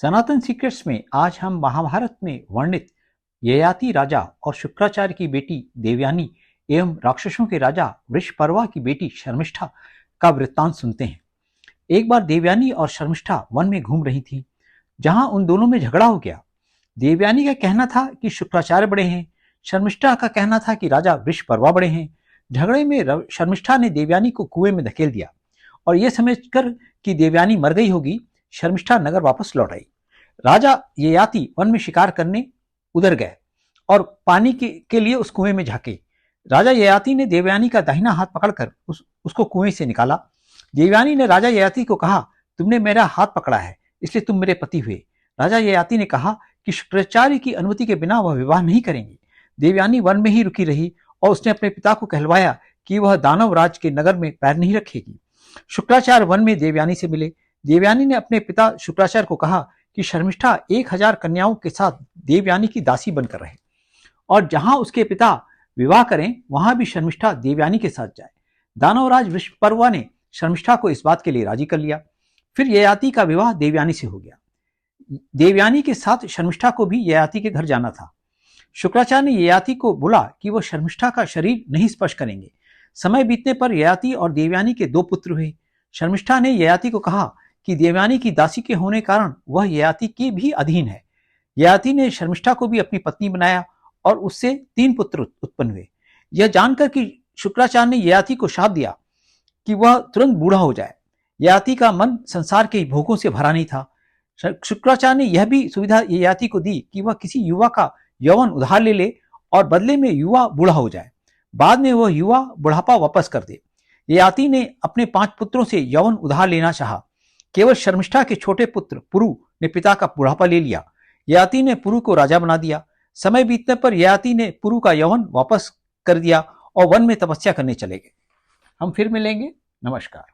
सनातन secrets में आज हम महाभारत में वर्णित ययाति राजा और शुक्राचार्य की बेटी देवयानी एवं राक्षसों के राजा वृषपर्वा की बेटी शर्मिष्ठा का वृत्तांत सुनते हैं। एक बार देवयानी और शर्मिष्ठा वन में घूम रही थी, जहां उन दोनों में झगड़ा हो गया। देवयानी का कहना था कि शुक्राचार्य बड़े हैं, शर्मिष्ठा का कहना था कि राजा वृषपर्वा बड़े हैं। झगड़े में शर्मिष्ठा ने देवयानी को कुएं में धकेल दिया और यह समझकर कि देवयानी मर गई होगी, शर्मिष्ठा नगर वापस लौट आई। राजा ययाति वन में शिकार करने उधर गए और पानी के लिए उस कुएं में झांके। राजा ययाति ने देवयानी का दाहिना हाथ पकड़कर उसको कुएं से निकाला। देवयानी ने राजा ययाति को कहा, तुमने मेरा हाथ पकड़ा है, इसलिए तुम मेरे पति हुए। राजा ययाति ने कहा कि शुक्राचार्य की अनुमति के बिना वह विवाह नहीं करेंगे। देवयानी वन में ही रुकी रही और उसने अपने पिता को कहलवाया कि वह दानवराज के नगर में पैर नहीं रखेगी। शुक्राचार्य वन में देवयानी से मिले। देवयानी ने अपने पिता शुक्राचार्य को कहा कि शर्मिष्ठा 1000 कन्याओं के साथ देवयानी की दासी बनकर रहे और जहां उसके पिता विवाह करें वहां भी शर्मिष्ठा देवयानी के साथ जाए। दानवराज वृषपर्वा ने शर्मिष्ठा को इस बात के लिए राजी कर लिया। फिर ययाति का विवाह देवयानी से हो गया। देवयानी के साथ शर्मिष्ठा को भी ययाति के घर जाना था। शुक्राचार्य ने ययाति को बोला कि वह शर्मिष्ठा का शरीर नहीं स्पर्श करेंगे। समय बीतने पर ययाति और देवयानी के 2 पुत्र हुए। शर्मिष्ठा ने ययाति को कहा कि देवयानी की दासी के होने कारण वह ययाति के भी अधीन है। ययाति ने शर्मिष्ठा को भी अपनी पत्नी बनाया और उससे 3 पुत्र उत्पन्न हुए। यह जानकर कि शुक्राचार्य ने ययाति को शाप दिया कि वह तुरंत बूढ़ा हो जाए। ययाति का मन संसार के भोगों से भरा नहीं था। शुक्राचार्य ने यह भी सुविधा ययाति को दी कि वह किसी युवा का यौवन उधार ले और बदले में युवा बूढ़ा हो जाए, बाद में वह युवा बुढ़ापा वापस कर दे। ययाति ने अपने 5 पुत्रों से यौवन उधार लेना चाहा। केवल शर्मिष्ठा के छोटे पुत्र पुरु ने पिता का बुढ़ापा ले लिया। ययाति ने पुरु को राजा बना दिया। समय बीतने पर ययाति ने पुरु का यौवन वापस कर दिया और वन में तपस्या करने चले गए। हम फिर मिलेंगे। नमस्कार।